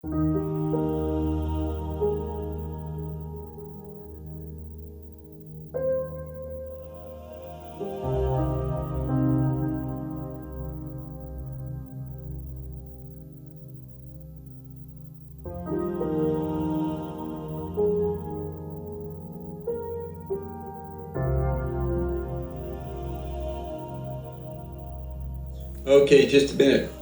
Okay, just a minute.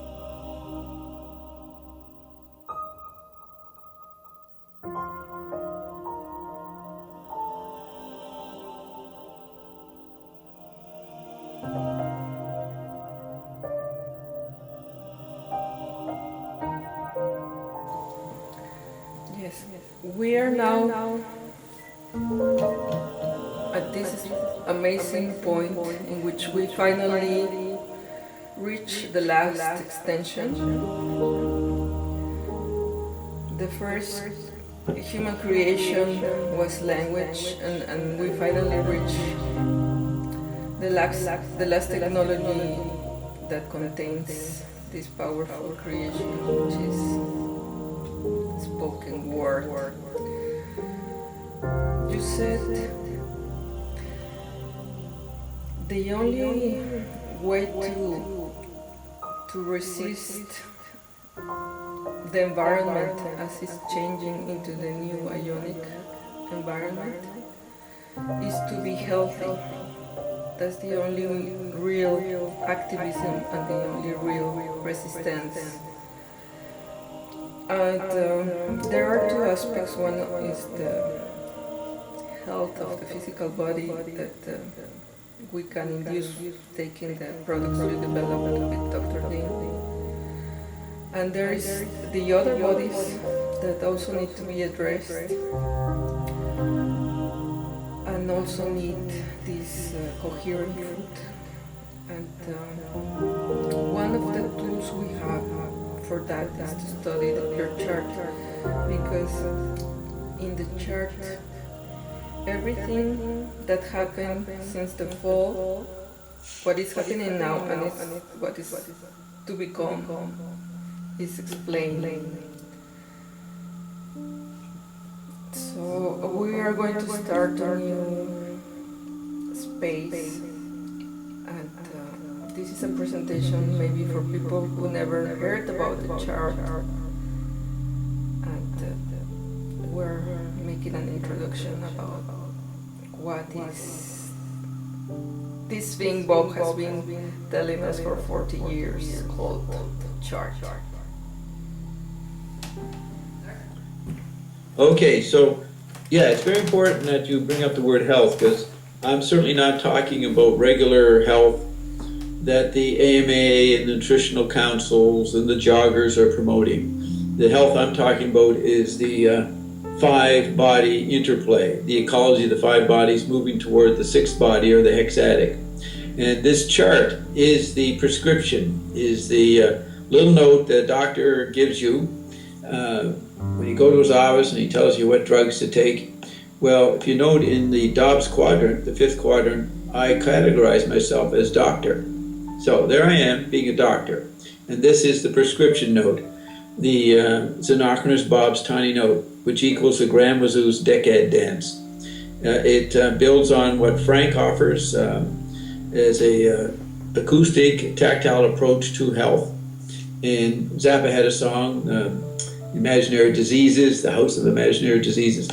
Yes, we are now at this amazing point in which we finally reach the last extension. The first human creation was language, and we finally reach the last technology that contains this powerful creation, which is spoken word. You said the only way to resist the environment as it's changing into the new ionic environment is to be healthy. That's the only real activism and the only real resistance. And there are two aspects. One is the health of the physical body that we can induce taking the products we developed with Dr. Dean. And there is the other bodies that also need to be addressed and also need this coherent food. And one of the tools we have for that is to study your chart, because in the chart everything that happened since the fall, what is happening now and what is to become is explained. So we are going to start a new space, and this is a presentation maybe for people who never heard about the chart, and we're making an introduction about what is this thing Bob has been telling us for 40 years called the chart. Okay, so yeah, it's very important that you bring up the word health, because I'm certainly not talking about regular health that the AMA and the nutritional councils and the joggers are promoting. The health I'm talking about is the five-body interplay, the ecology of the five bodies moving toward the sixth body, or the hexatic. And this chart is the prescription, is the little note the doctor gives you when you go to his office and he tells you what drugs to take. Well, if you note in the Dobbs quadrant, the fifth quadrant, I categorize myself as doctor. So there I am, being a doctor. And this is the prescription note, the Xenocrates Bob's tiny note, which equals the Grand Wazoo's decade dance. It builds on what Frank offers as a acoustic, tactile approach to health. And Zappa had a song, Imaginary Diseases, the House of Imaginary Diseases.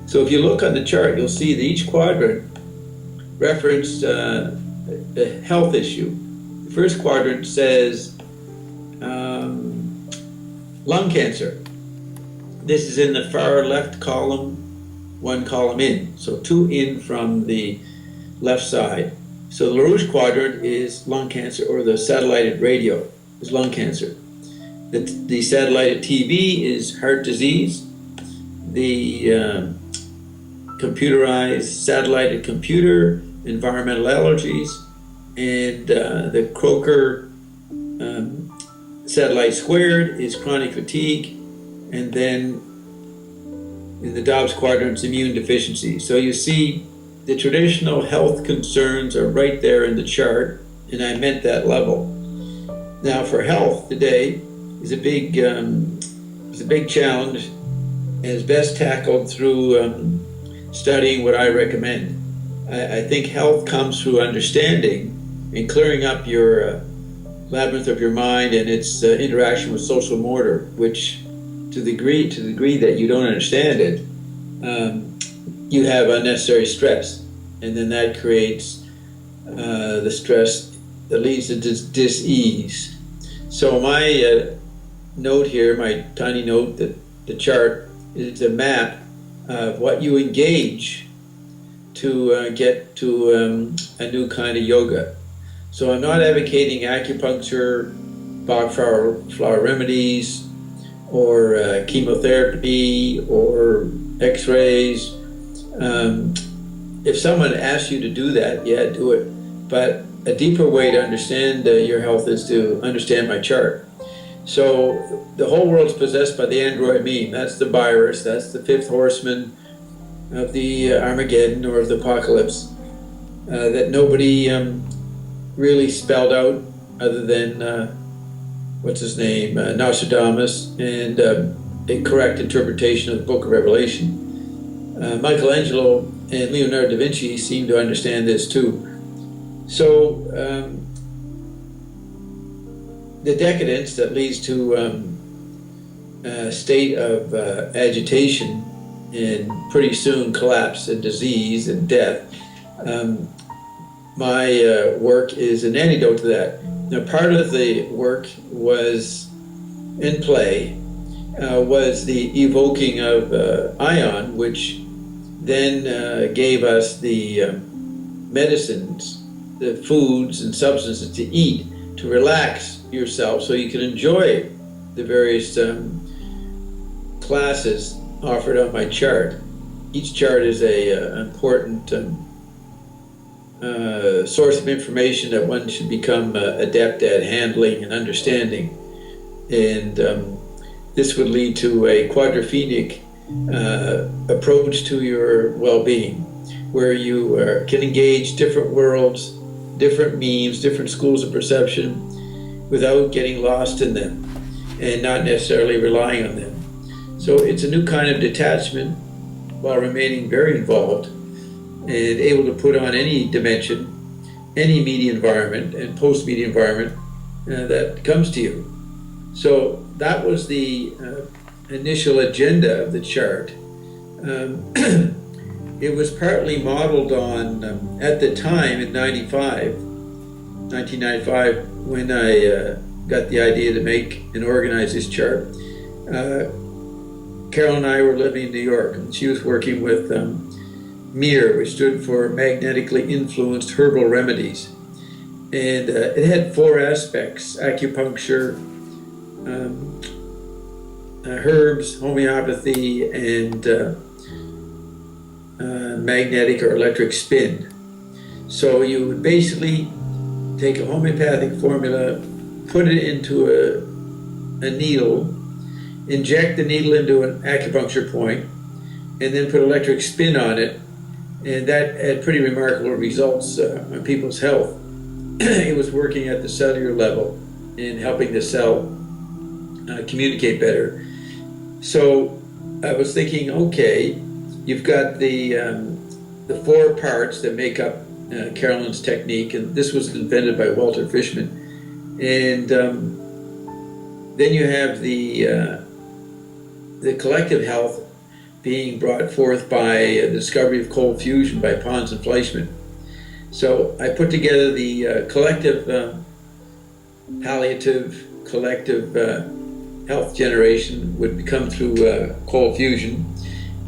So if you look on the chart, you'll see that each quadrant referenced a health issue. The first quadrant says lung cancer. This is in the far left column, one column in. So two in from the left side. So the rouge quadrant is lung cancer, or the satellited radio is lung cancer. The satellited TV is heart disease. The computerized satellited computer, environmental allergies, and the Croker satellite squared is chronic fatigue, and then in the Dobbs quadrant it's immune deficiency. So you see the traditional health concerns are right there in the chart, and I meant that level. Now for health today is a big It's a big challenge and is best tackled through studying what I recommend. I think health comes through understanding and clearing up your labyrinth of your mind and its interaction with social order, which to the degree that you don't understand it, you have unnecessary stress, and then that creates the stress that leads to dis-ease. So my note here, my tiny note, that the chart is a map of what you engage to get to a new kind of yoga. So I'm not advocating acupuncture, Bach flower remedies, or chemotherapy, or x-rays. If someone asks you to do that, yeah, do it. But a deeper way to understand your health is to understand my chart. So the whole world's possessed by the android meme. That's the virus. That's the fifth horseman of the Armageddon or of the apocalypse that nobody really spelled out other than what's his name, Nostradamus, and a correct interpretation of the Book of Revelation. Michelangelo and Leonardo da Vinci seem to understand this too. So the decadence that leads to a state of agitation and pretty soon collapse and disease and death, my work is an antidote to that. Now, part of the work was in play, was the evoking of ion, which then gave us the medicines, the foods and substances to eat to relax yourself so you can enjoy the various classes offered on my chart. Each chart is an important source of information that one should become adept at handling and understanding. And this would lead to a quadrophenic approach to your well-being, where you can engage different worlds, different memes, different schools of perception without getting lost in them and not necessarily relying on them. So it's a new kind of detachment while remaining very involved and able to put on any dimension, any media environment and post-media environment that comes to you. So that was the initial agenda of the chart. It was partly modeled on, at the time in 1995, when I got the idea to make and organize this chart. Carol and I were living in New York, and she was working with MIR, which stood for Magnetically Influenced Herbal Remedies. And it had four aspects: acupuncture, herbs, homeopathy, and magnetic or electric spin. So you would basically take a homeopathic formula, put it into a needle, inject the needle into an acupuncture point, and then put electric spin on it, and that had pretty remarkable results on people's health. It was working at the cellular level and helping the cell communicate better. So I was thinking, okay, you've got the four parts that make up Carolyn's technique, and this was invented by Walter Fishman. And then you have the collective health being brought forth by the discovery of cold fusion by Pons and Fleischmann. So I put together the collective palliative, collective health generation would come through cold fusion,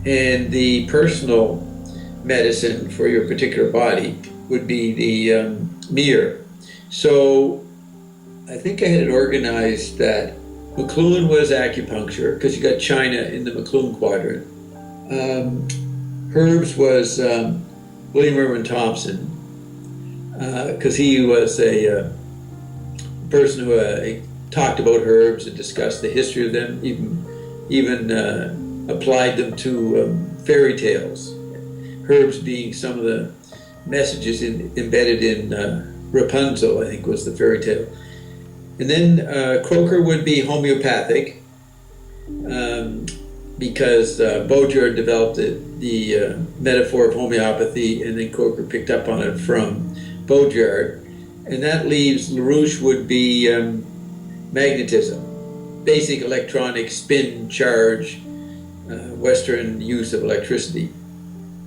and the personal medicine for your particular body would be the MIR. So I think I had it organized that McLuhan was acupuncture, because you got China in the McLuhan quadrant. Herbs was William Irwin Thompson, because he was a person who talked about herbs and discussed the history of them, even applied them to fairy tales. Herbs being some of the messages embedded in Rapunzel, I think was the fairy tale. And then Croker would be homeopathic, because Baudrillard developed the metaphor of homeopathy, and then Coker picked up on it from Baudrillard. And that leaves LaRouche would be magnetism, basic electronic spin charge, Western use of electricity.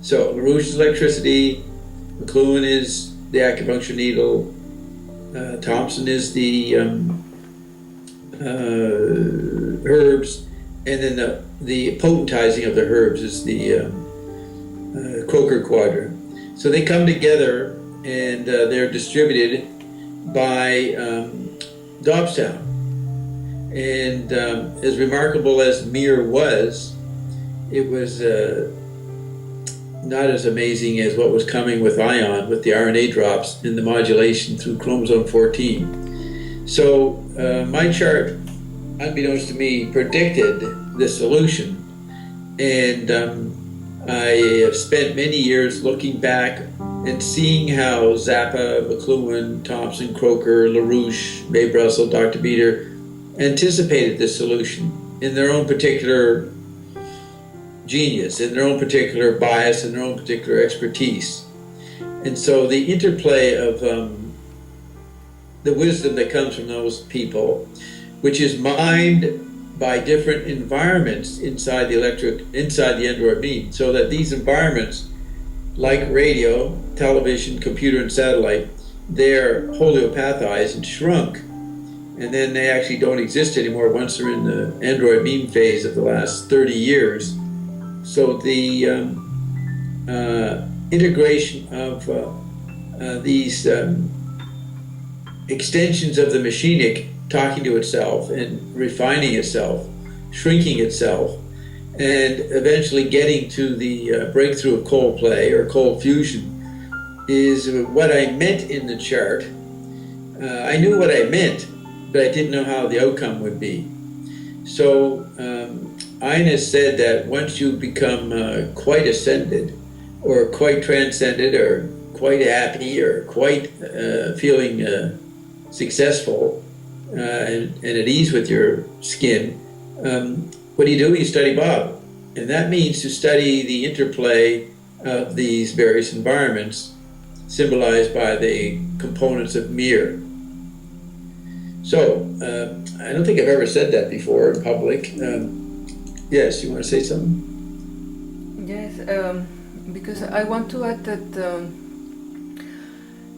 So LaRouche is electricity, McLuhan is the acupuncture needle, Thompson is the herbs, and then the potentizing of the herbs is the Coker quadrant. So they come together, and they're distributed by Dobbstown. And as remarkable as Mir was, it was not as amazing as what was coming with ion, with the RNA drops and the modulation through chromosome 14. So my chart, unbeknownst to me, predicted the solution. And I have spent many years looking back and seeing how Zappa, McLuhan, Thompson, Croker, LaRouche, May Brussel, Dr. Beater anticipated this solution in their own particular genius, in their own particular bias, in their own particular expertise. And so the interplay of the wisdom that comes from those people, which is mined by different environments inside the Android beam, so that these environments, like radio, television, computer, and satellite, they're homeopathized and shrunk, and then they actually don't exist anymore once they're in the Android beam phase of the last 30 years. So the integration of these extensions of the machinic talking to itself and refining itself, shrinking itself, and eventually getting to the breakthrough of cold play or cold fusion is what I meant in the chart. I knew what I meant, but I didn't know how the outcome would be. So Ines said that once you become quite ascended, or quite transcended, or quite happy, or quite feeling successful and at ease with your skin, what do? You study Bob. And that means to study the interplay of these various environments symbolized by the components of Mir. So, I don't think I've ever said that before in public. Yes, you want to say something? Yes, because I want to add that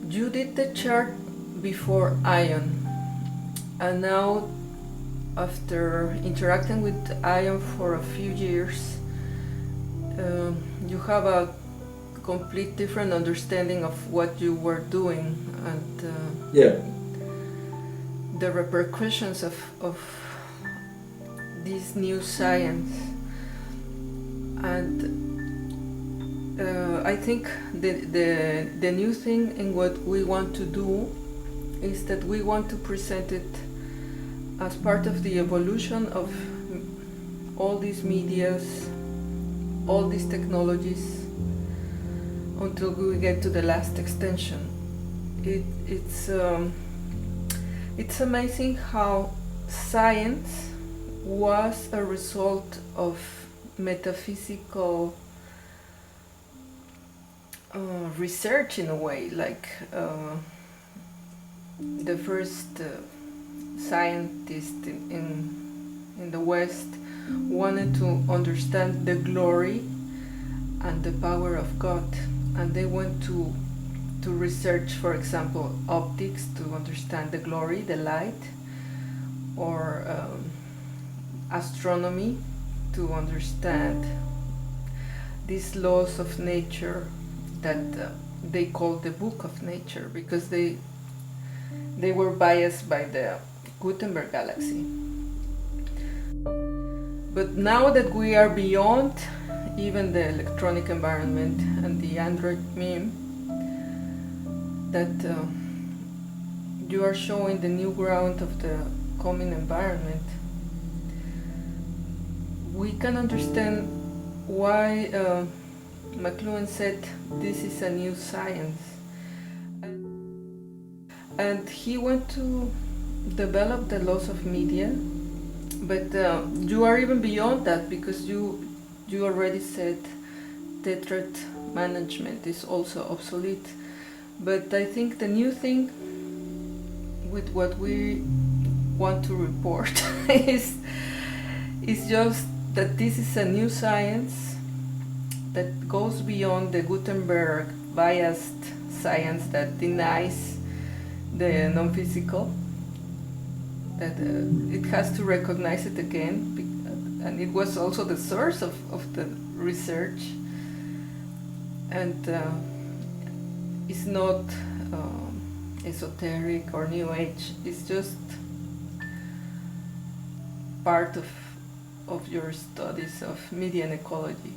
you did the chart before Ion, and now after interacting with Ion for a few years, you have a complete different understanding of what you were doing and the repercussions of this new science. And I think the new thing in what we want to do is that we want to present it as part of the evolution of all these medias, all these technologies, until we get to the last extension. It's amazing how science was a result of metaphysical research, in a way, like the first scientist in the West wanted to understand the glory and the power of God, and they went to research, for example, optics to understand the glory, the light, or astronomy to understand these laws of nature that they call the book of nature, because they were biased by the Gutenberg galaxy. But now that we are beyond even the electronic environment and the Android meme, that you are showing the new ground of the coming environment, we can understand why McLuhan said this is a new science. And he went to develop the laws of media But you are even beyond that, because you already said tetrad management is also obsolete. But I think the new thing with what we want to report is just that this is a new science that goes beyond the Gutenberg biased science that denies the non-physical, that it has to recognize it again, and it was also the source of the research, and it's not esoteric or new age. It's just part of your studies of media and ecology.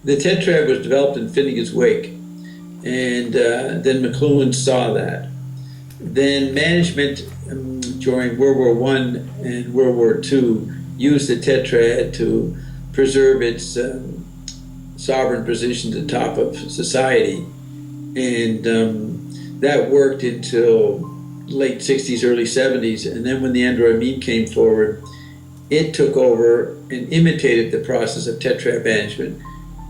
The tetrad was developed in Finnegan's Wake, and then McLuhan saw that. Then management during World War I and World War II used the tetrad to preserve its sovereign position at the top of society, and that worked until late 60s, early 70s, and then when the Android meme came forward, it took over and imitated the process of tetrad management.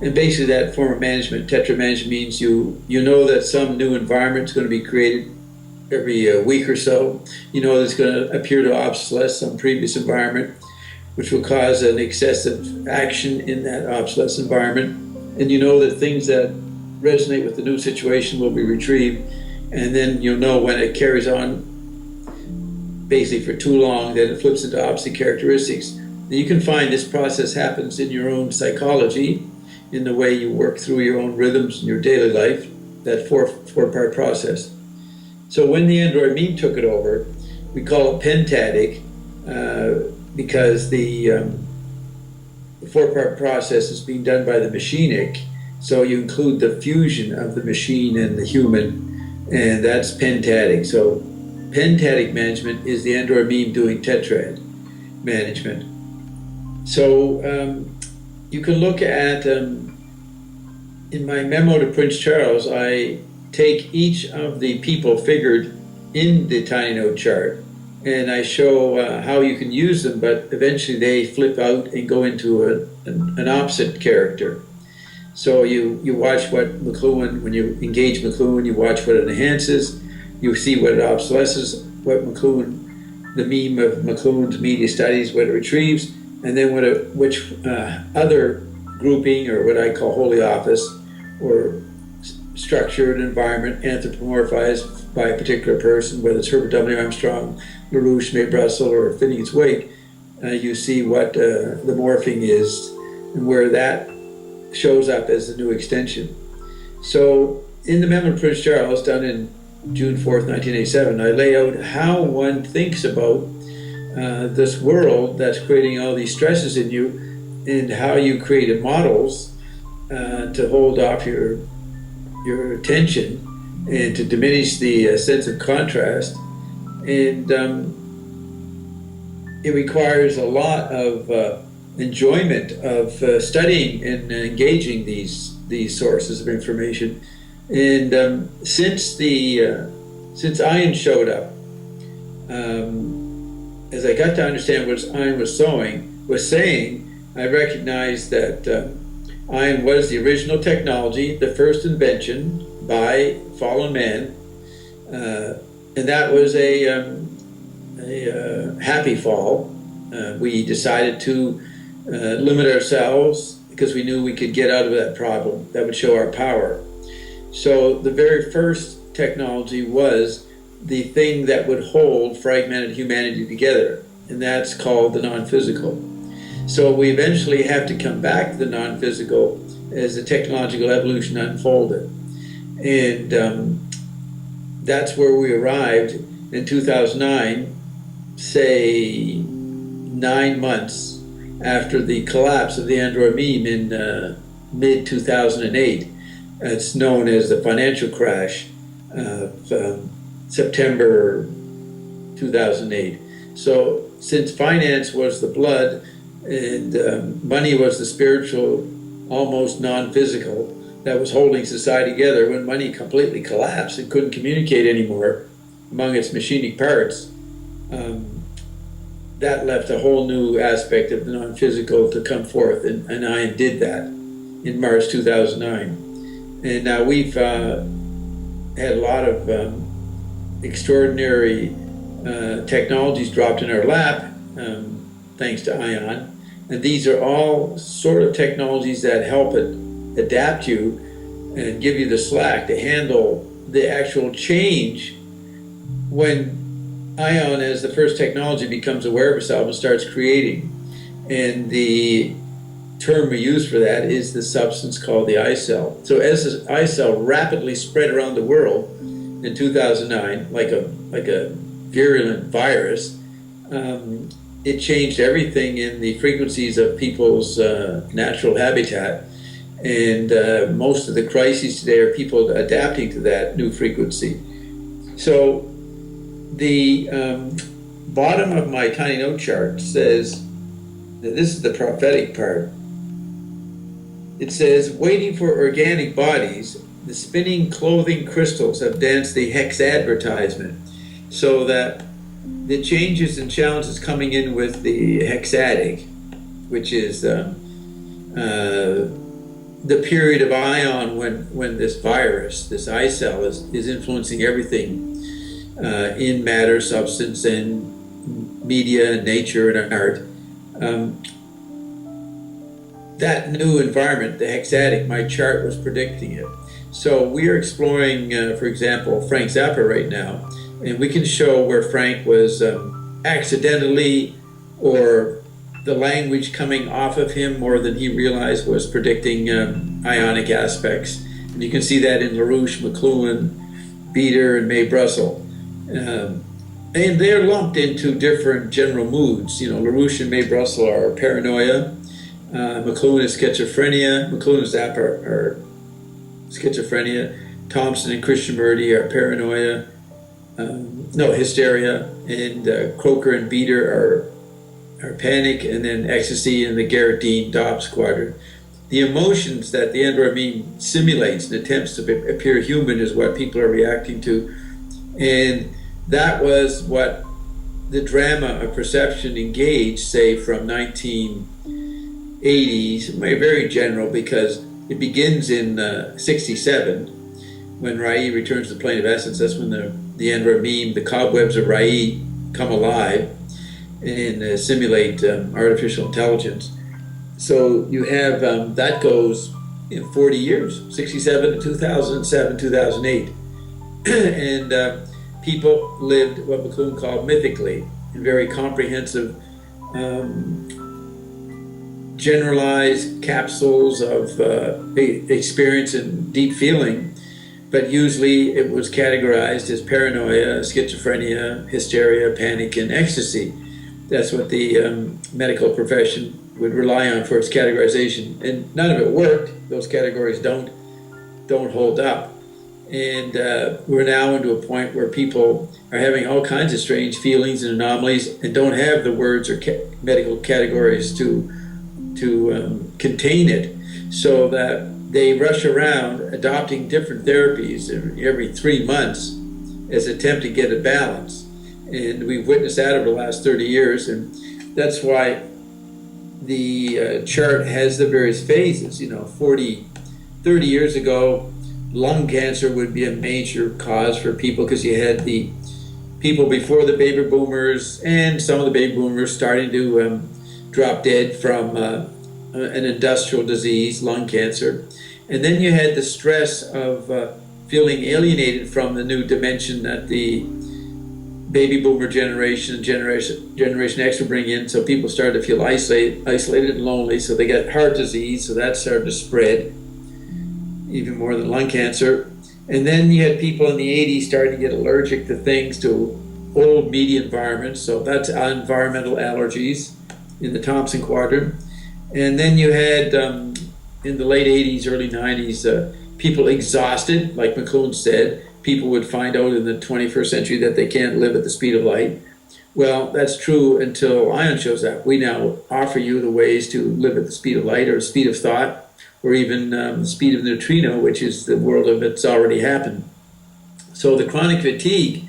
And basically that form of management, tetrad management, means you know that some new environment is going to be created every week or so. You know that it's going to appear to obsolesce some previous environment, which will cause an excessive action in that obsolesced environment. And you know that things that resonate with the new situation will be retrieved. And then you'll know when it carries on basically for too long, then it flips into opposite characteristics. And you can find this process happens in your own psychology, in the way you work through your own rhythms in your daily life, that four-part process. So when the Android meme took it over, we call it pentatic because the four-part process is being done by the machinic. So you include the fusion of the machine and the human, and that's pentatic. So pentatic management is the Android meme doing tetrad management. So you can look at, in my memo to Prince Charles, I take each of the people figured in the tiny node chart and I show how you can use them, but eventually they flip out and go into an opposite character. So you watch what McLuhan, when you engage McLuhan, you watch what it enhances, you see what it obsolesces, what McLuhan, the meme of McLuhan's media studies, what it retrieves, and then which other grouping, or what I call holy office, or structured environment anthropomorphized by a particular person, whether it's Herbert W. Armstrong, LaRouche, May Brussel, or Finnegan's Wake, you see what the morphing is and where that shows up as the new extension. So in the memo to Prince Charles, done in June 4th, 1987, I lay out how one thinks about this world that's creating all these stresses in you, and how you created models to hold off your attention and to diminish the sense of contrast. And it requires a lot of enjoyment of studying and engaging these sources of information. And since Ian showed up, as I got to understand what Ian was saying, I recognized that iron was the original technology, the first invention by fallen man, and that was a happy fall. We decided to limit ourselves because we knew we could get out of that problem. That would show our power. So the very first technology was the thing that would hold fragmented humanity together, and that's called the non-physical. So we eventually have to come back to the non-physical as the technological evolution unfolded. And that's where we arrived in 2009, say 9 months after the collapse of the Android meme in mid-2008. It's known as the financial crash of September 2008. So since finance was the blood and money was the spiritual, almost non-physical, that was holding society together, when money completely collapsed and couldn't communicate anymore among its machinic parts, that left a whole new aspect of the non-physical to come forth, and I did that in March 2009. And now we've had a lot of extraordinary technologies dropped in our lap, thanks to ION, and these are all sort of technologies that help it adapt you and give you the slack to handle the actual change when ION, as the first technology, becomes aware of itself and starts creating. And the term we use for that is the substance called the I cell. So as the I cell rapidly spread around the world in 2009, like a virulent virus, it changed everything in the frequencies of people's natural habitat. And most of the crises today are people adapting to that new frequency. So the bottom of my tiny note chart says that this is the prophetic part. It says, waiting for organic bodies, the spinning clothing crystals have danced the hex advertisement, so that the changes and challenges coming in with the hexatic, which is the period of ion when this virus, this I cell, is influencing everything in matter, substance, and media, and nature, and art. That new environment, the hexatic, my chart was predicting it. So we are exploring, for example, Frank Zappa right now, and we can show where Frank was accidentally, or the language coming off of him more than he realized was predicting ionic aspects. And you can see that in LaRouche, McLuhan, Beater, and May Brussel. And they're lumped into different general moods. You know, LaRouche and May Brussel are paranoia. McLuhan is schizophrenia. McLuhan and Zappa are schizophrenia. Thompson and Krishnamurti are paranoia. Hysteria. And Croker and Beater are panic, and then ecstasy in the Garrett Dean Dobbs quadrant. The emotions that the Android meme simulates and attempts to appear human is what people are reacting to. And that was what the drama of perception engaged, say, from 1980s, very general, because it begins in 67, when Rai returns to the plane of essence. That's when the Android meme, the cobwebs of Rai, come alive and simulate artificial intelligence. So you have, that goes in 40 years, 67 to 2007, 2008. And people lived what McLuhan called mythically, in very comprehensive, generalized capsules of experience and deep feeling, but usually it was categorized as paranoia, schizophrenia, hysteria, panic, and ecstasy. That's what the medical profession would rely on for its categorization, and none of it worked. Those categories don't hold up. And we're now into a point where people are having all kinds of strange feelings and anomalies and don't have the words or medical categories to contain it, so that they rush around adopting different therapies every 3 months as an attempt to get a balance. And we've witnessed that over the last 30 years, and that's why the chart has the various phases. 30 years ago, lung cancer would be a major cause for people, because you had the people before the baby boomers, and some of the baby boomers starting to drop dead from an industrial disease, lung cancer. And then you had the stress of feeling alienated from the new dimension that the baby boomer generation and Generation X would bring in. So people started to feel isolated and lonely. So they got heart disease. So that started to spread even more than lung cancer. And then you had people in the 80s starting to get allergic to things, to old media environments. So that's environmental allergies. in the Thompson quadrant. And then you had, in the late 80s, early 90s, people exhausted, like McLuhan said. People would find out in the 21st century that they can't live at the speed of light. Well, that's true until ion shows up. We now offer you the ways to live at the speed of light or the speed of thought, or even the speed of neutrino, which is the world of it's already happened. So the chronic fatigue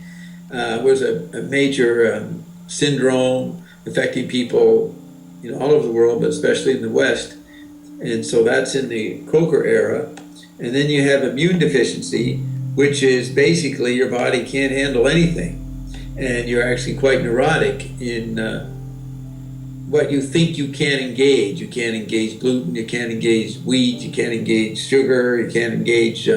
was a major syndrome affecting people, all over the world, but especially in the West. And so that's in the Croker era. And then you have immune deficiency, which is basically your body can't handle anything. And you're actually quite neurotic in what you think you can't engage. You can't engage gluten, you can't engage wheat, you can't engage sugar, you can't engage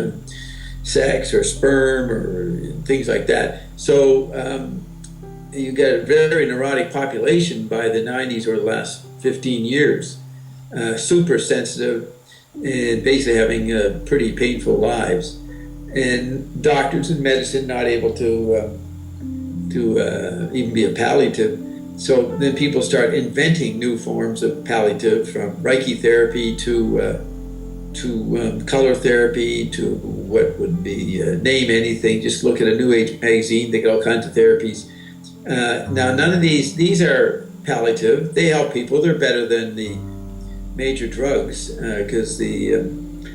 sex or sperm or things like that. So you get a very neurotic population by the 90s or the last 15 years, super sensitive and basically having pretty painful lives. And doctors in medicine not able to even be a palliative. So then people start inventing new forms of palliative, from Reiki therapy to color therapy to what would be, name anything. Just look at a New Age magazine, they get all kinds of therapies. Now, none of these are palliative. They help people. They're better than the major drugs because the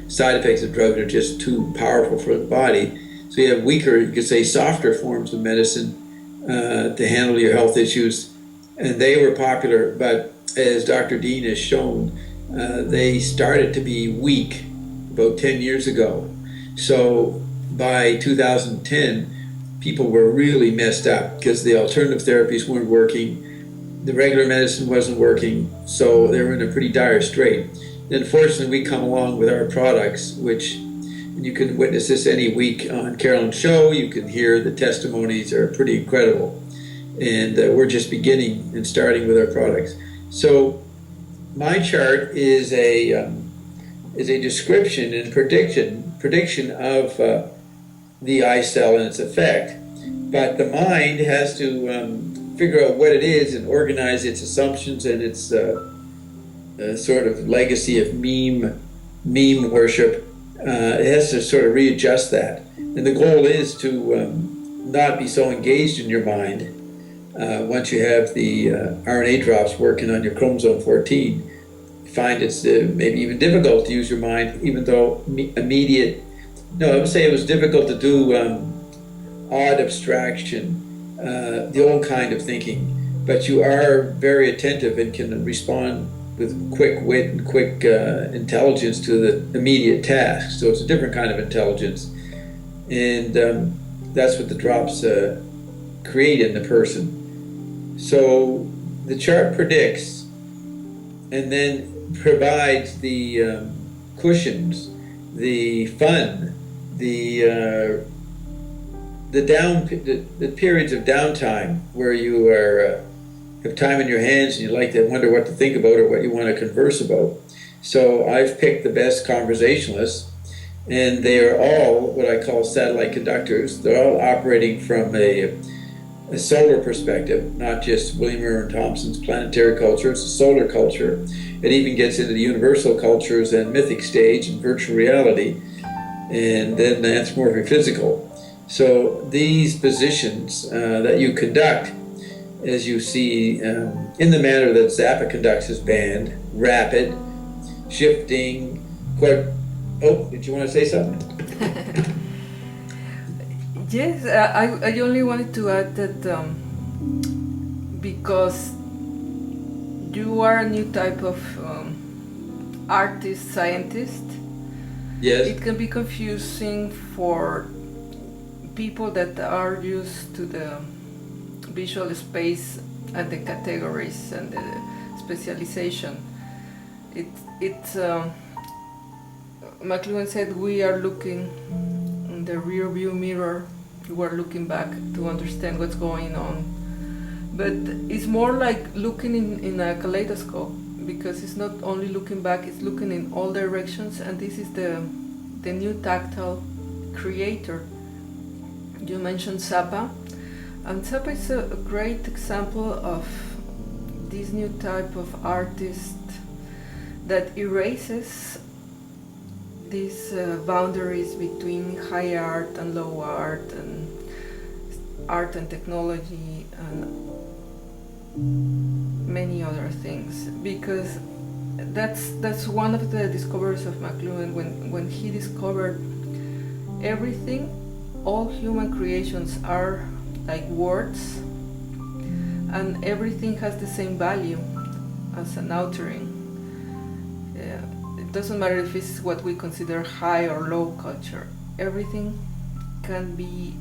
side effects of drugs are just too powerful for the body. So you have weaker, you could say softer forms of medicine to handle your health issues. And they were popular, but as Dr. Dean has shown, they started to be weak about 10 years ago. So by 2010, people were really messed up because the alternative therapies weren't working, the regular medicine wasn't working, so they were in a pretty dire strait. Then fortunately we come along with our products, which you can witness this any week on Carolyn's show. You can hear the testimonies are pretty incredible. And we're just beginning and starting with our products. So my chart is a description and prediction of the eye cell and its effect. But the mind has to figure out what it is and organize its assumptions and its sort of legacy of meme worship. It has to sort of readjust that. And the goal is to not be so engaged in your mind. Once you have the RNA drops working on your chromosome 14, you find it's maybe even difficult to use your mind, even though I would say it was difficult to do odd abstraction, the old kind of thinking, but you are very attentive and can respond with quick wit and quick intelligence to the immediate task. So it's a different kind of intelligence. And that's what the drops create in the person. So the chart predicts and then provides the cushions, the fun, the periods of downtime where you have time in your hands and you like to wonder what to think about or what you want to converse about. So I've picked the best conversationalists, and they are all what I call satellite conductors. They're all operating from a solar perspective, not just William Irwin Thompson's planetary culture. It's a solar culture. It even gets into the universal cultures and mythic stage and virtual reality, and then the anthropomorphic physical. So these positions that you conduct, as you see, in the manner that Zappa conducts his band, rapid, shifting, did you want to say something? Yes, I only wanted to add that because you are a new type of artist, scientist, yes, it can be confusing for people that are used to the visual space and the categories and the specialization. It's McLuhan said we are looking in the rear view mirror. We are looking back to understand what's going on, but it's more like looking in a kaleidoscope, because it's not only looking back, it's looking in all directions. And this is the new tactile creator. You mentioned Zappa, and Zappa is a great example of this new type of artist that erases these boundaries between high art and low art and technology and many other things, because that's one of the discoveries of McLuhan when he discovered everything, all human creations are like words, and everything has the same value as an outering. It doesn't matter if it's what we consider high or low culture, everything can be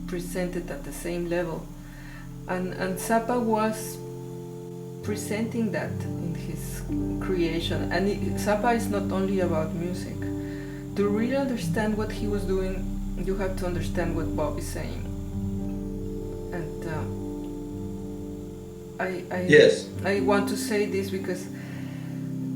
presented at the same level, and Zappa was presenting that in his creation. And Zappa is not only about music. To really understand what he was doing, you have to understand what Bob is saying. And Yes. I want to say this because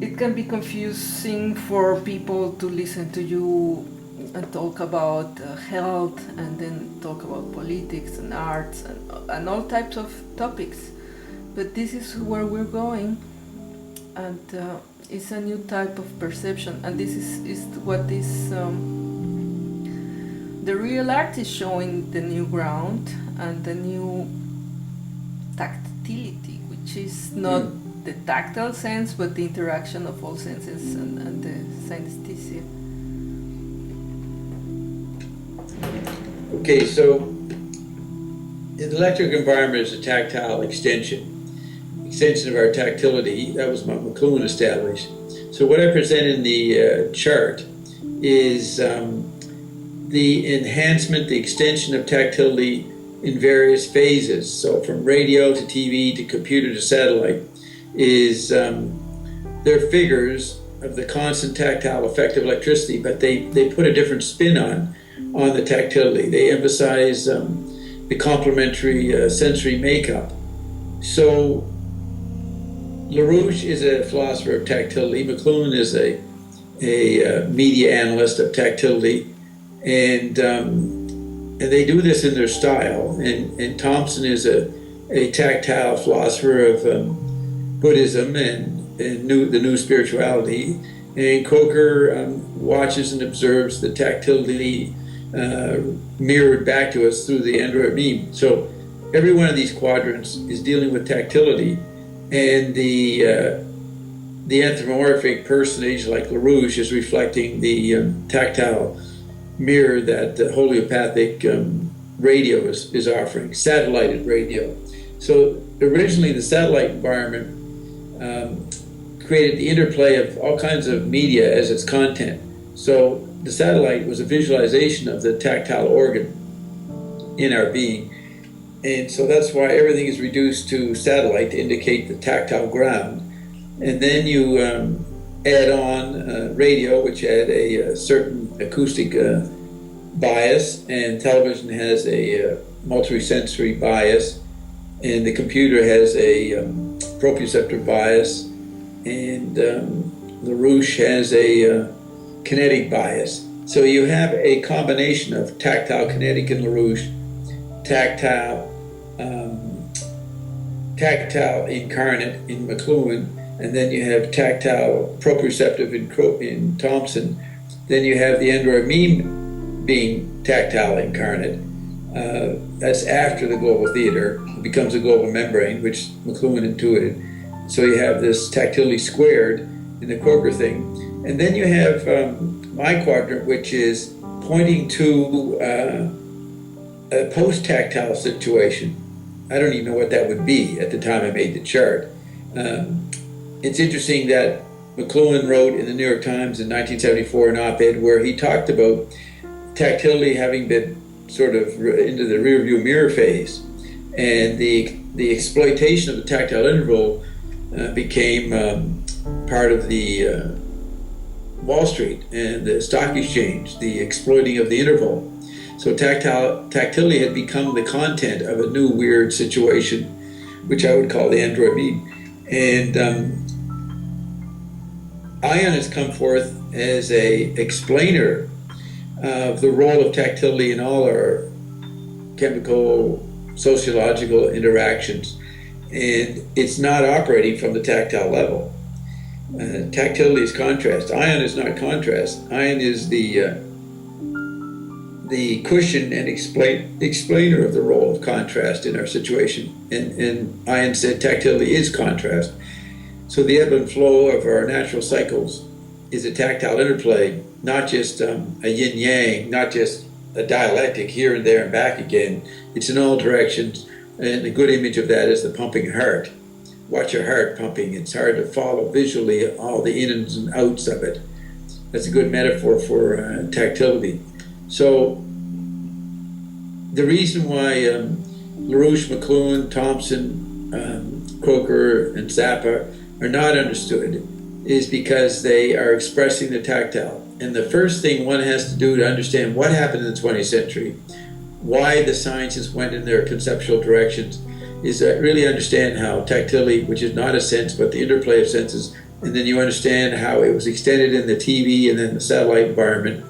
it can be confusing for people to listen to you and talk about health and then talk about politics and arts and all types of topics. But this is where we're going, and it's a new type of perception, and this is what is the real art is showing, the new ground and the new tactility, which is not the tactile sense, but the interaction of all senses and the synesthesia. Okay, so the electric environment is a tactile extension of our tactility. That was what McLuhan established. So what I present in the chart is the enhancement, the extension of tactility in various phases. So from radio to TV to computer to satellite is they're figures of the constant tactile effect of electricity, but they put a different spin on the tactility. They emphasize the complementary sensory makeup. So LaRouche is a philosopher of tactility. McLuhan is a media analyst of tactility, and they do this in their style. And Thompson is a tactile philosopher of Buddhism and the new spirituality. And Coker watches and observes the tactility mirrored back to us through the Android meme. So every one of these quadrants is dealing with tactility. And the anthropomorphic personage like LaRouche is reflecting the tactile mirror that the homeopathic radio is offering, satellited radio. So originally the satellite environment created the interplay of all kinds of media as its content. So the satellite was a visualization of the tactile organ in our being. And so that's why everything is reduced to satellite to indicate the tactile ground. And then you add on radio, which had a certain acoustic bias, and television has a multisensory bias, and the computer has a proprioceptive bias, and LaRouche has a kinetic bias. So you have a combination of tactile, kinetic in LaRouche, tactile incarnate in McLuhan, and then you have tactile proprioceptive in Thompson. Then you have the Android meme being tactile incarnate. That's after the global theater. It becomes a global membrane, which McLuhan intuited. So you have this tactility squared in the Coker thing. And then you have my quadrant, which is pointing to a post-tactile situation. I don't even know what that would be at the time I made the chart. It's interesting that McLuhan wrote in the New York Times in 1974 an op-ed where he talked about tactility having been sort of into the rearview mirror phase, and the exploitation of the tactile interval became part of the Wall Street and the stock exchange, the exploiting of the interval. So tactility had become the content of a new weird situation, which I would call the Android meme. And Ion has come forth as a explainer of the role of tactility in all our chemical, sociological interactions. and it's not operating from the tactile level. Tactility is contrast. Ion is not contrast. Ion is the cushion and explainer of the role of contrast in our situation. And Ion said tactility is contrast. So the ebb and flow of our natural cycles is a tactile interplay, not just a yin-yang, not just a dialectic here and there and back again. It's in all directions, and a good image of that is the pumping heart. Watch your heart pumping. It's hard to follow visually all the ins and outs of it. That's a good metaphor for tactility. So the reason why LaRouche, McLuhan, Thompson, Croker, and Zappa are not understood is because they are expressing the tactile. And the first thing one has to do to understand what happened in the 20th century, why the sciences went in their conceptual directions, is really understand how tactility, which is not a sense, but the interplay of senses, and then you understand how it was extended in the TV and then the satellite environment.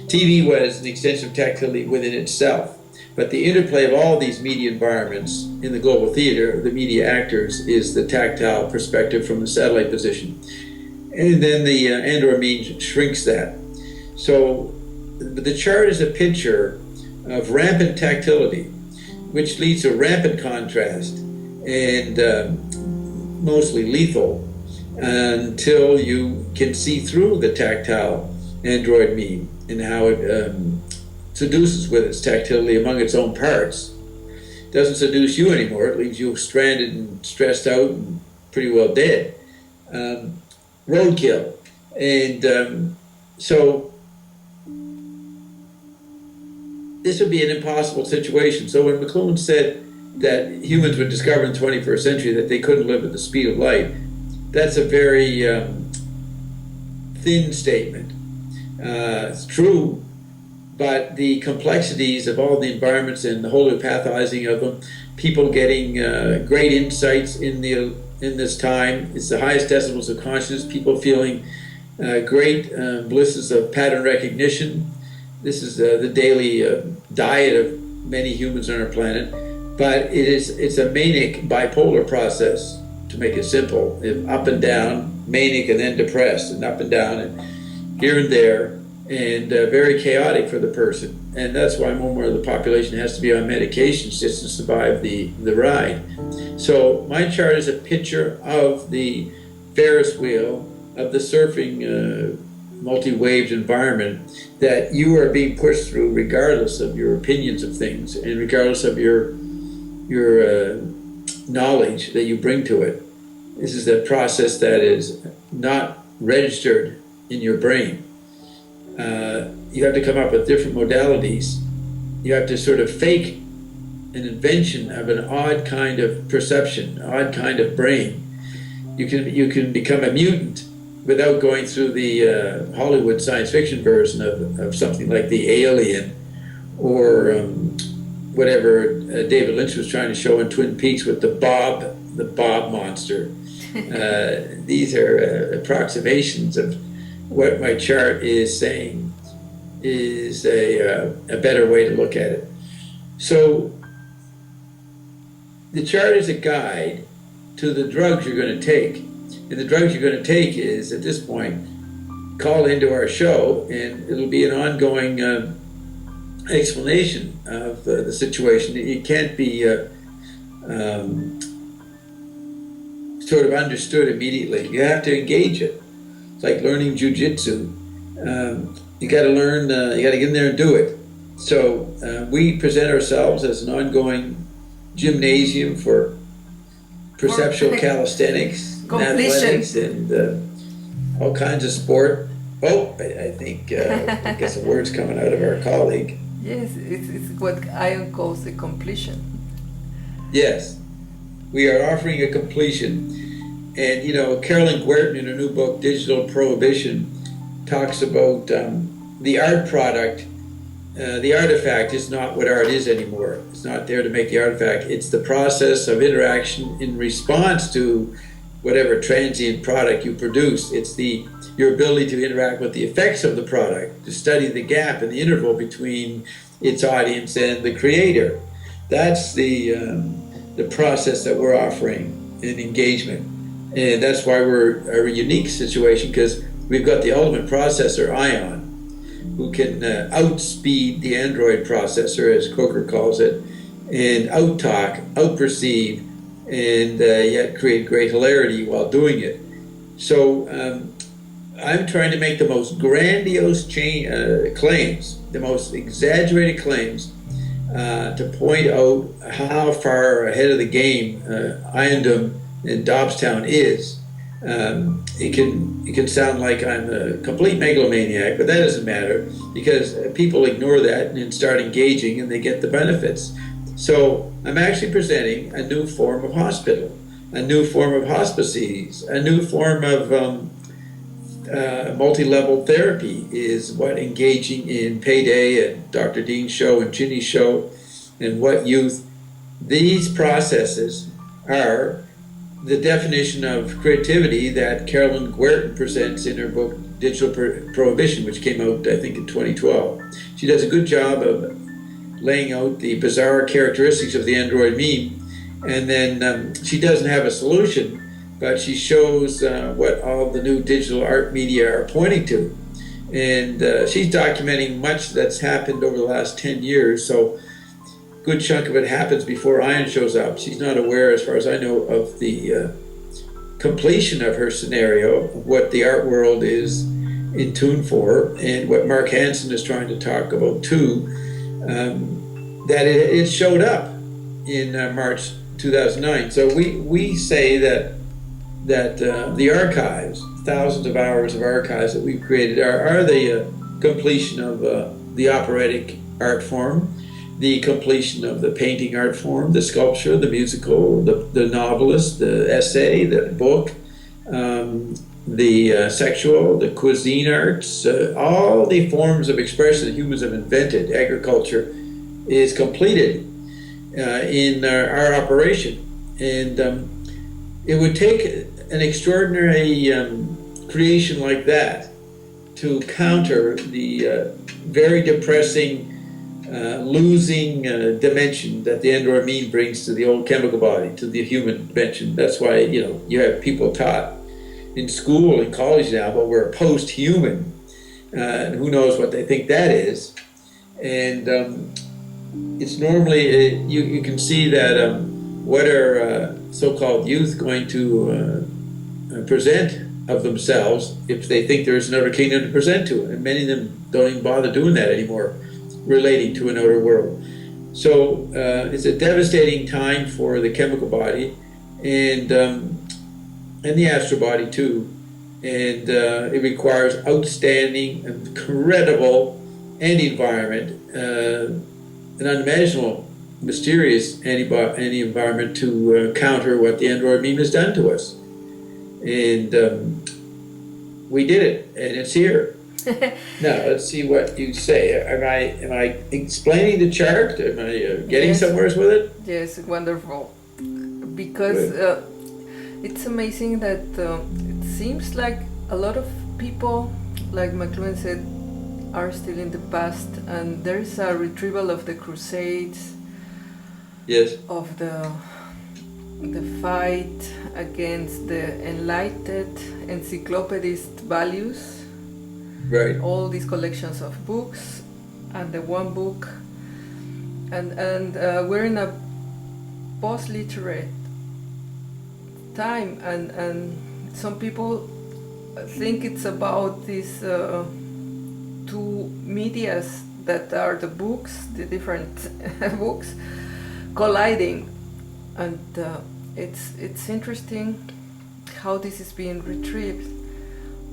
TV was an extension of tactility within itself. But the interplay of all these media environments in the global theater, the media actors, is the tactile perspective from the satellite position. And then the Andor mean shrinks that. So the chart is a picture of rampant tactility, which leads to rampant contrast and mostly lethal until you can see through the tactile android meme and how it seduces with its tactility among its own parts. It doesn't seduce you anymore. It leaves you stranded and stressed out and pretty well dead. Roadkill. And so this would be an impossible situation. So when McLuhan said that humans would discover in the 21st century that they couldn't live at the speed of light, that's a very thin statement. It's true, but the complexities of all the environments and the holopathizing of them, people getting great insights in this time, it's the highest decibels of consciousness, people feeling great blisses of pattern recognition. This is the daily diet of many humans on our planet, but it's a manic bipolar process, to make it simple. Up and down, manic and then depressed, and up and down, and here and there, and very chaotic for the person. And that's why more and more of the population has to be on medications just to survive the ride. So my chart is a picture of the Ferris wheel, of the surfing multi-waved environment that you are being pushed through regardless of your opinions of things and regardless of your knowledge that you bring to it. This is a process that is not registered in your brain. You have to come up with different modalities. You have to sort of fake an invention of an odd kind of perception, odd kind of brain. You can become a mutant without going through the Hollywood science fiction version of something like the Alien or whatever David Lynch was trying to show in Twin Peaks with the Bob monster. These are approximations of what my chart is saying is a better way to look at it. So the chart is a guide to the drugs you're going to take. And the drugs you're going to take is, at this point, call into our show, and it'll be an ongoing explanation of the situation. It can't be sort of understood immediately. You have to engage it. It's like learning jujitsu. You got to learn, you got to get in there and do it. So we present ourselves as an ongoing gymnasium for perceptual calisthenics, and athletics, and all kinds of sport. Oh, I think I guess a word's coming out of our colleague. Yes, it's what Ion calls the completion. Yes, we are offering a completion. And, you know, Carolyn Guertin in her new book, Digital Prohibition, talks about the art product. The artifact is not what art is anymore. It's not there to make the artifact. It's the process of interaction in response to whatever transient product you produce. It's your ability to interact with the effects of the product, to study the gap in the interval between its audience and the creator. That's the the process that we're offering in engagement. And that's why we're a unique situation, because we've got the ultimate processor, Ion, who can outspeed the Android processor, as Coker calls it, and out-talk, out-perceive, and yet create great hilarity while doing it. So I'm trying to make the most grandiose claims, the most exaggerated claims, to point out how far ahead of the game Iondom and Dobbstown is. It can sound like I'm a complete megalomaniac, but that doesn't matter, because people ignore that and start engaging and they get the benefits. So I'm actually presenting a new form of hospital, a new form of hospices, a new form of multi-level therapy is what engaging in Payday and Dr. Dean's show and Ginny's show and What Youth. These processes are the definition of creativity that Carolyn Guertin presents in her book Digital Prohibition, which came out, I think, in 2012. She does a good job of laying out the bizarre characteristics of the Android meme, and then she doesn't have a solution, but she shows what all the new digital art media are pointing to. And she's documenting much that's happened over the last 10 years, so a good chunk of it happens before Ion shows up. She's not aware, as far as I know, of the completion of her scenario, of what the art world is in tune for, and what Mark Hansen is trying to talk about too, that it showed up in March 2009. So we say that the archives, thousands of hours of archives that we've created, are the completion of the operatic art form, the completion of the painting art form, the sculpture, the musical, the novelist, the essay, the book, the sexual, the cuisine arts, all the forms of expression that humans have invented. Agriculture is completed in our operation. And it would take an extraordinary creation like that to counter the very depressing losing dimension that the Android meme brings to the old chemical body, to the human dimension. That's why, you have people taught in school and college now, but we're post-human, and who knows what they think that is. And it's normally, you can see that what are so-called youth going to present of themselves if they think there's another kingdom to present to, and many of them don't even bother doing that anymore, relating to another world. So it's a devastating time for the chemical body and the astral body too, and it requires outstanding, incredible anti-environment, an unimaginable, mysterious anti-environment to counter what the Android meme has done to us. And we did it, and it's here. Now let's see what you say. Am I explaining the chart? Am I getting somewhere with it? Yes, wonderful. Because it's amazing that it seems like a lot of people, like McLuhan said, are still in the past, and there's a retrieval of the Crusades. Yes. Of the fight against the enlightened encyclopedist values. Right. All these collections of books and the one book, and we're in a post-literate time, and some people think it's about these two medias that are the books, the different books colliding, and it's interesting how this is being retrieved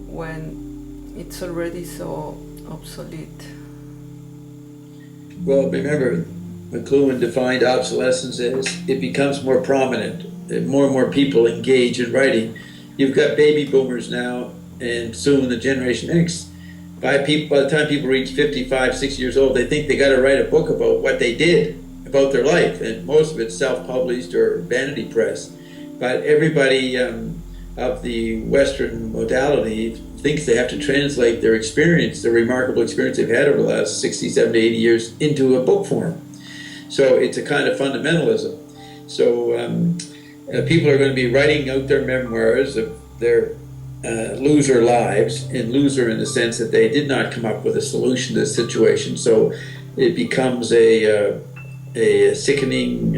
when it's already so obsolete. Well, remember, McLuhan defined obsolescence as it becomes more prominent, and more people engage in writing. You've got baby boomers now, and soon the Generation X. By the time people reach 55, 60 years old, they think they got to write a book about what they did, about their life, and most of it's self-published or vanity press. But everybody of the Western modality thinks they have to translate their experience, the remarkable experience they've had over the last 60, 70, 80 years into a book form. So it's a kind of fundamentalism. So people are going to be writing out their memoirs of their loser lives, and loser in the sense that they did not come up with a solution to the situation. So it becomes a sickening,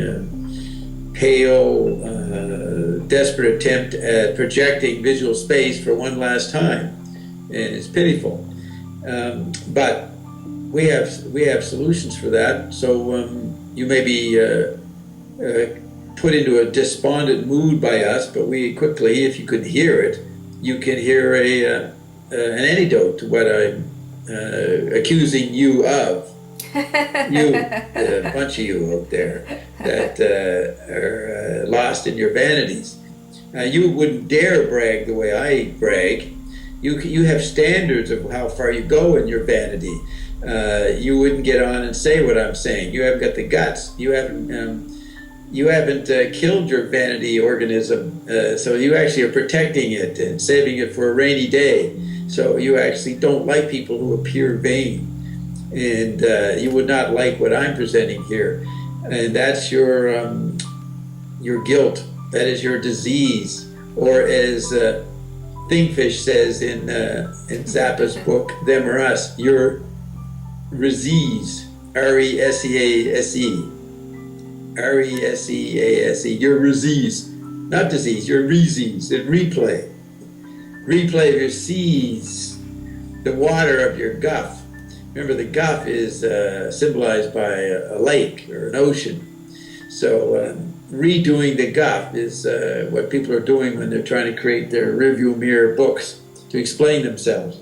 pale, desperate attempt at projecting visual space for one last time, and it's pitiful. But we have solutions for that. So you may be put into a despondent mood by us, but we quickly, if you could hear it, you can hear an antidote to what I'm accusing you of. You, a bunch of you out there that are lost in your vanities. You wouldn't dare brag the way I brag. You have standards of how far you go in your vanity. You wouldn't get on and say what I'm saying. You haven't got the guts. You haven't killed your vanity organism, so you actually are protecting it and saving it for a rainy day. So you actually don't like people who appear vain, and you would not like what I'm presenting here, and that's your guilt. That is your disease, or as Thingfish says in Zappa's book, Them or Us, your resease, R-E-S-E-A-S-E. R-E-S-E-A-S-E, your resease, not disease, your resease, and replay. Replay of your seas, the water of your guff. Remember, the guff is symbolized by a lake or an ocean. So redoing the guff is what people are doing when they're trying to create their rearview mirror books to explain themselves.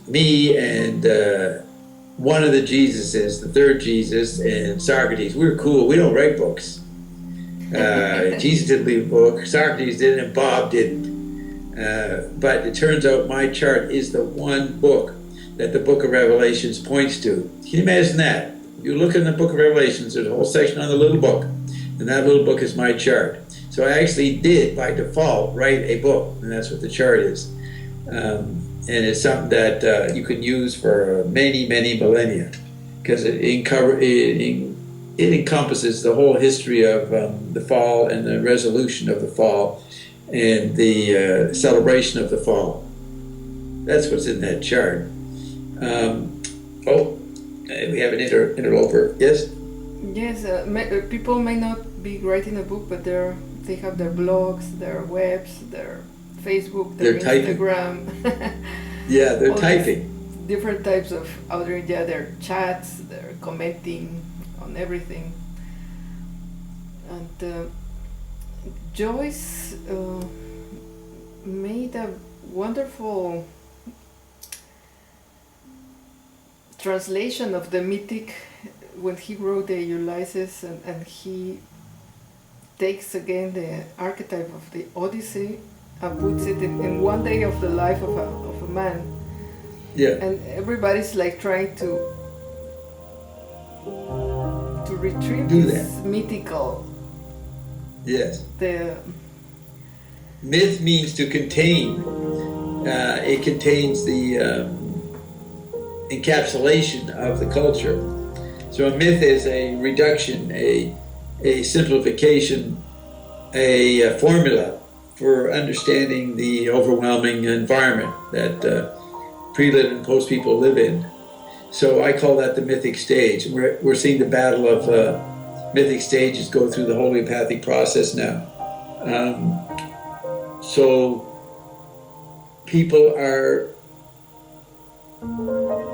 Me and one of the Jesuses, the third Jesus, and Socrates, we were cool. We don't write books. Jesus didn't leave a book, Socrates didn't, and Bob didn't. But it turns out my chart is the one book that the book of Revelations points to. Can you imagine that? If you look in the book of Revelations, there's a whole section on the little book, and that little book is my chart. So I actually did, by default, write a book, and that's what the chart is. And it's something that you can use for many, many millennia, because it encompasses the whole history of the fall and the resolution of the fall and the celebration of the fall. That's what's in that chart. We have an interloper. Yes? Yes, people may not be writing a book, but they have their blogs, their webs, their Facebook, their Instagram. Yeah, they're typing. Different types of their chats, they're commenting on everything. And Joyce made a wonderful translation of the mythic when he wrote the Ulysses, and he takes again the archetype of the Odyssey and puts it in one day of the life of a man. Yeah. And everybody's like trying to retrieve this mythical. Yes. The myth means to contain. It contains the encapsulation of the culture. So a myth is a reduction, a simplification, a formula for understanding the overwhelming environment that pre-lit and post people live in. So I call that the mythic stage. We're seeing the battle of mythic stages go through the homeopathic process now. So people are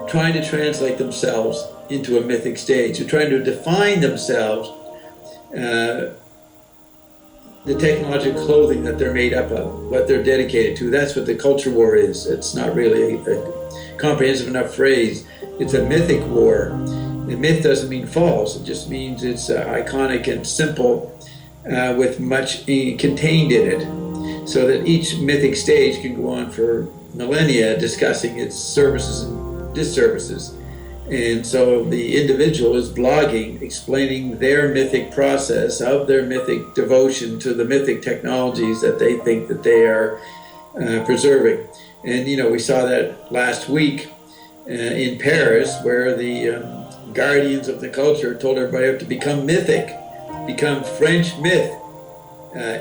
trying to translate themselves into a mythic stage. They're trying to define themselves, the technological clothing that they're made up of, what they're dedicated to. That's what the culture war is. It's not really a comprehensive enough phrase. It's a mythic war. And myth doesn't mean false. It just means it's iconic and simple with much contained in it, so that each mythic stage can go on for millennia discussing its services and disservices. And so the individual is blogging, explaining their mythic process of their mythic devotion to the mythic technologies that they think that they are preserving. And we saw that last week in Paris, where the guardians of the culture told everybody to become mythic. become French myth.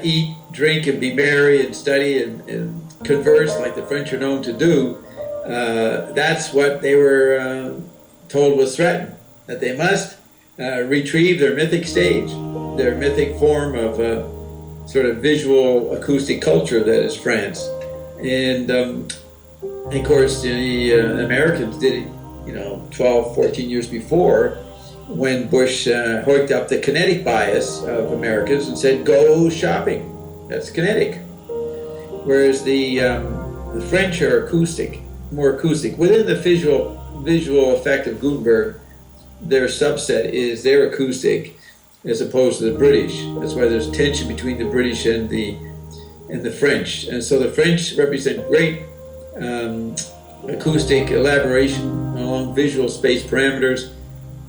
Eat, drink, and be merry, and study and converse like the French are known to do. That's what they were told was threatened, that they must retrieve their mythic stage, their mythic form of sort of visual acoustic culture that is France. And of course, the Americans did it, 12, 14 years before, when Bush hoiked up the kinetic bias of Americans and said, go shopping. That's kinetic. Whereas the French are acoustic, more acoustic. Within the visual effect of Gutenberg, their subset is they're acoustic as opposed to the British. That's why there's tension between the British and the French. And so the French represent great acoustic elaboration along visual space parameters,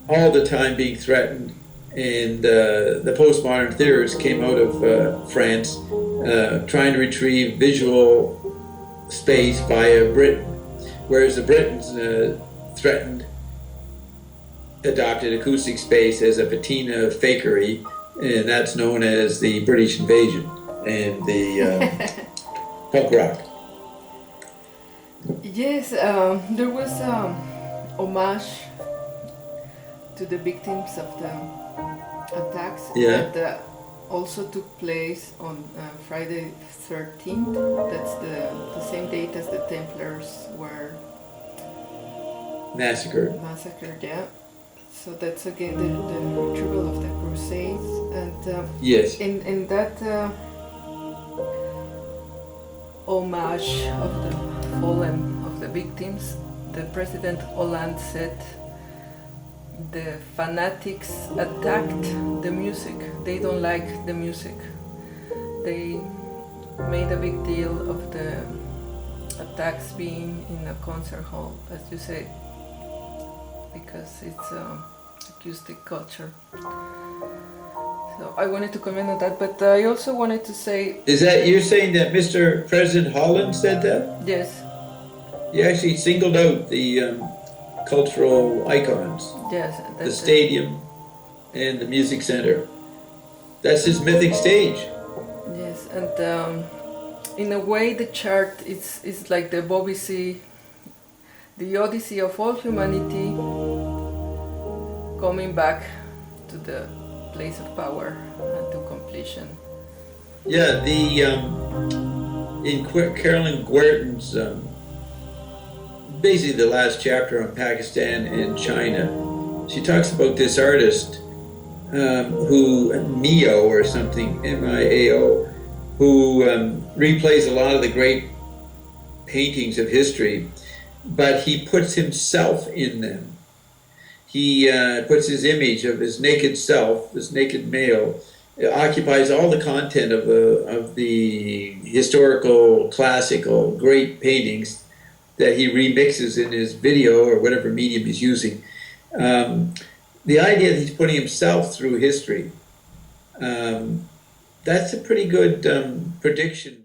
all the time being threatened. And the postmodern theorists came out of France trying to retrieve visual space via Britain, whereas the Britons adopted acoustic space as a patina of fakery, and that's known as the British invasion and the punk rock. Yes, there was homage to the victims of the attacks that also took place on Friday 13th. That's the same date as the Templars were massacred, yeah. So that's again the retrieval of the Crusades, and yes, in that homage of the fallen, of the victims, the President Hollande said the fanatics attacked the music. They don't like the music. They made a big deal of the attacks being in a concert hall, as you said, because it's acoustic culture. So I wanted to comment on that, but I also wanted to say... Is that, you're saying that Mr. President Holland said that? Yes. He actually singled out the cultural icons. Yes. The stadium and the music center. That's his mythic stage. Yes, and in a way the chart is like the Odyssey, the Odyssey of all humanity coming back to the place of power and to completion. Yeah, in Carolyn Guertin's basically the last chapter on Pakistan and China, she talks about this artist who, Mio or something, M-I-A-O, who replays a lot of the great paintings of history, but he puts himself in them. He puts his image of his naked self, this naked male, occupies all the content of the historical, classical, great paintings that he remixes in his video or whatever medium he's using. The idea that he's putting himself through history, that's a pretty good prediction.